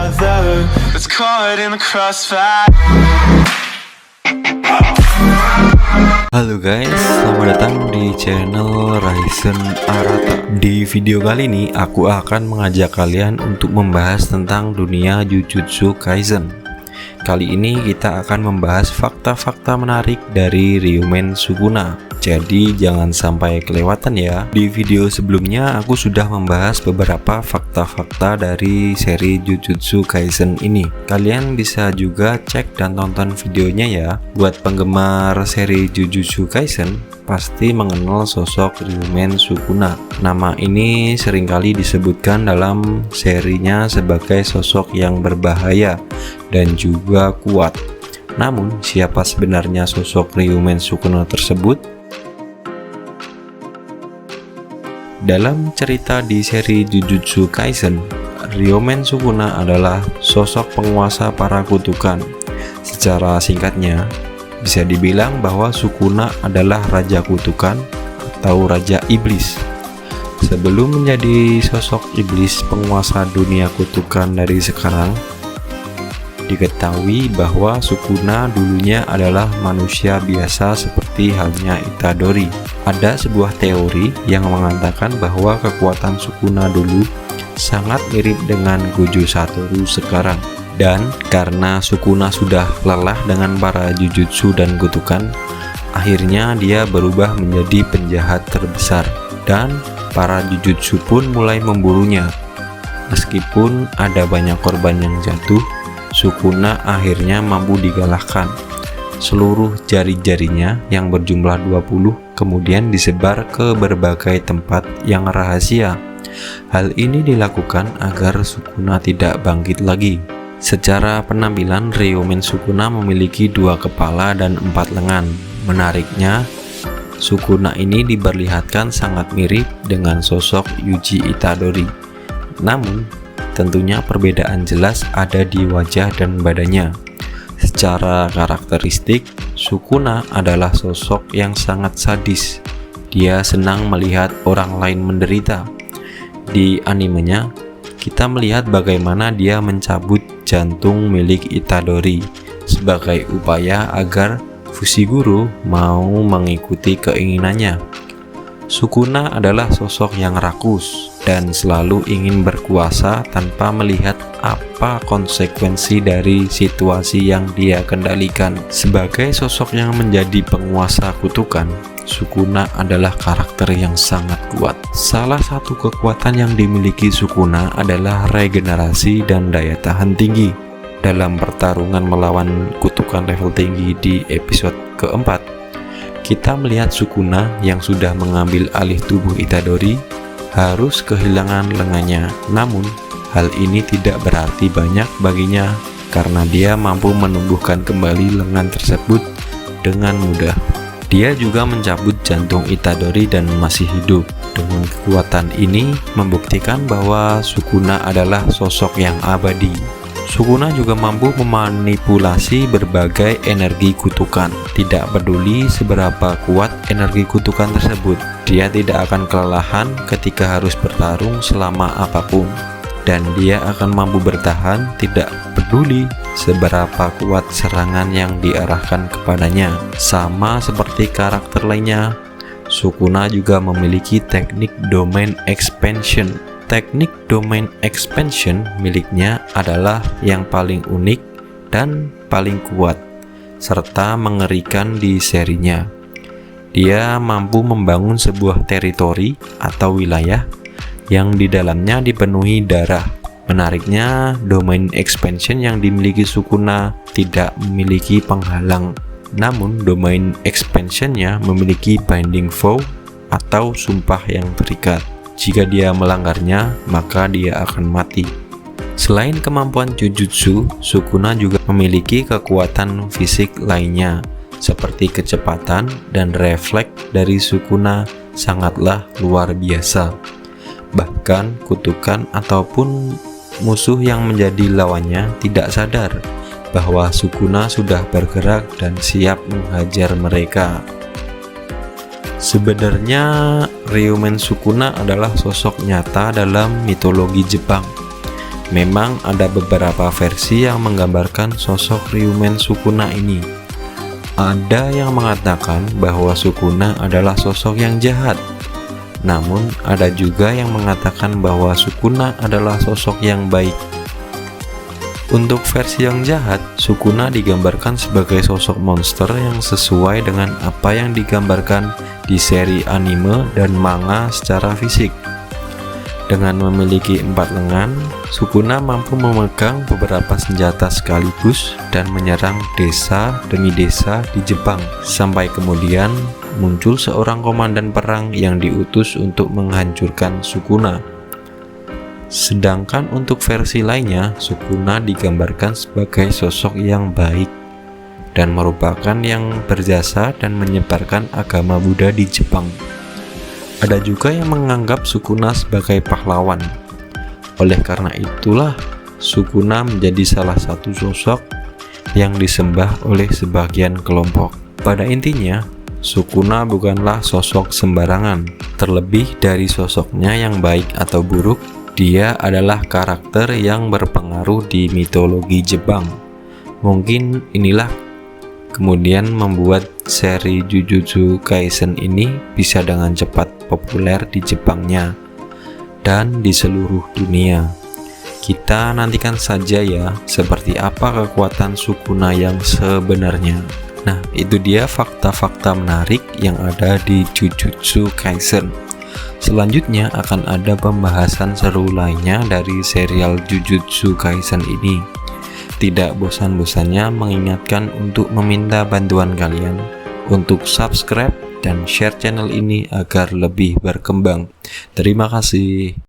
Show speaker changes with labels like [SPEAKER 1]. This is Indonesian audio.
[SPEAKER 1] other that's caught in the crossfire.
[SPEAKER 2] Halo guys, selamat datang di channel Ryzen Arata. Di video kali ini aku akan mengajak kalian untuk membahas tentang dunia Jujutsu Kaisen. Kali ini kita akan membahas fakta-fakta menarik dari Ryumen Sukuna. Jadi jangan sampai kelewatan ya. Di video sebelumnya aku sudah membahas beberapa fakta-fakta dari seri Jujutsu Kaisen ini. Kalian bisa juga cek dan tonton videonya ya. Buat penggemar seri Jujutsu Kaisen pasti mengenal sosok Ryumen Sukuna. Nama ini seringkali disebutkan dalam serinya sebagai sosok yang berbahaya dan juga kuat. Namun siapa sebenarnya sosok Ryumen Sukuna tersebut? Dalam cerita di seri Jujutsu Kaisen, Ryumen Sukuna adalah sosok penguasa para kutukan. Secara singkatnya, bisa dibilang bahwa Sukuna adalah raja kutukan atau raja iblis. Sebelum menjadi sosok iblis penguasa dunia kutukan dari sekarang, diketahui bahwa Sukuna dulunya adalah manusia biasa seperti halnya Itadori. Ada sebuah teori yang mengatakan bahwa kekuatan Sukuna dulu sangat mirip dengan Gojo Satoru sekarang. Dan karena Sukuna sudah lelah dengan para jujutsu dan kutukan, akhirnya dia berubah menjadi penjahat terbesar. Dan para jujutsu pun mulai memburunya. Meskipun ada banyak korban yang jatuh, Sukuna akhirnya mampu dikalahkan. Seluruh jari-jarinya yang berjumlah 20 kemudian disebar ke berbagai tempat yang rahasia. Hal ini dilakukan agar Sukuna tidak bangkit lagi. Secara penampilan, Ryumen Sukuna memiliki 2 kepala dan 4 lengan. Menariknya, Sukuna ini diperlihatkan sangat mirip dengan sosok Yuji Itadori. Namun, tentunya perbedaan jelas ada di wajah dan badannya. Secara karakteristik, Sukuna adalah sosok yang sangat sadis. Dia senang melihat orang lain menderita. Di animenya, kita melihat bagaimana dia mencabut jantung milik Itadori sebagai upaya agar Fushiguro mau mengikuti keinginannya. Sukuna adalah sosok yang rakus dan selalu ingin berkuasa tanpa melihat apa konsekuensi dari situasi yang dia kendalikan. Sebagai sosok yang menjadi penguasa kutukan, Sukuna adalah karakter yang sangat kuat. Salah satu kekuatan yang dimiliki Sukuna adalah regenerasi dan daya tahan tinggi. Dalam pertarungan melawan kutukan level tinggi di episode keempat, kita melihat Sukuna yang sudah mengambil alih tubuh Itadori harus kehilangan lengannya. Namun, hal ini tidak berarti banyak baginya karena dia mampu menumbuhkan kembali lengan tersebut dengan mudah. Dia juga mencabut jantung Itadori dan masih hidup. Dengan kekuatan ini membuktikan bahwa Sukuna adalah sosok yang abadi. Sukuna juga mampu memanipulasi berbagai energi kutukan. Tidak peduli seberapa kuat energi kutukan tersebut, dia tidak akan kelelahan ketika harus bertarung selama apapun. Dan dia akan mampu bertahan tidak peduli seberapa kuat serangan yang diarahkan kepadanya. Sama seperti karakter lainnya, Sukuna juga memiliki teknik domain expansion. Teknik domain expansion miliknya adalah yang paling unik dan paling kuat, serta mengerikan di serinya. Dia mampu membangun sebuah teritori atau wilayah yang di dalamnya dipenuhi darah. Menariknya, domain expansion yang dimiliki Sukuna tidak memiliki penghalang. Namun, domain expansionnya memiliki binding vow atau sumpah yang terikat. Jika dia melanggarnya, maka dia akan mati. Selain kemampuan Jujutsu, Sukuna juga memiliki kekuatan fisik lainnya, seperti kecepatan dan refleks dari Sukuna sangatlah luar biasa. Bahkan kutukan ataupun musuh yang menjadi lawannya tidak sadar bahwa Sukuna sudah bergerak dan siap menghajar mereka. Sebenarnya Ryumen Sukuna adalah sosok nyata dalam mitologi Jepang. Memang ada beberapa versi yang menggambarkan sosok Ryumen Sukuna ini. Ada yang mengatakan bahwa Sukuna adalah sosok yang jahat. Namun ada juga yang mengatakan bahwa Sukuna adalah sosok yang baik. Untuk versi yang jahat, Sukuna digambarkan sebagai sosok monster yang sesuai dengan apa yang digambarkan di seri anime dan manga secara fisik. Dengan memiliki 4 lengan, Sukuna mampu memegang beberapa senjata sekaligus dan menyerang desa demi desa di Jepang, sampai kemudian muncul seorang komandan perang yang diutus untuk menghancurkan Sukuna. Sedangkan untuk versi lainnya, Sukuna digambarkan sebagai sosok yang baik dan merupakan yang berjasa dan menyebarkan agama Buddha di Jepang. Ada juga yang menganggap Sukuna sebagai pahlawan. Oleh karena itulah, Sukuna menjadi salah satu sosok yang disembah oleh sebagian kelompok. Pada intinya, Sukuna bukanlah sosok sembarangan. Terlebih dari sosoknya yang baik atau buruk, dia adalah karakter yang berpengaruh di mitologi Jepang. Mungkin inilah kemudian membuat seri Jujutsu Kaisen ini bisa dengan cepat populer di Jepangnya dan di seluruh dunia. Kita nantikan saja ya seperti apa kekuatan Sukuna yang sebenarnya. Nah, itu dia fakta-fakta menarik yang ada di Jujutsu Kaisen. Selanjutnya akan ada pembahasan seru lainnya dari serial Jujutsu Kaisen ini. Tidak bosan-bosannya mengingatkan untuk meminta bantuan kalian untuk subscribe dan share channel ini agar lebih berkembang. Terima kasih.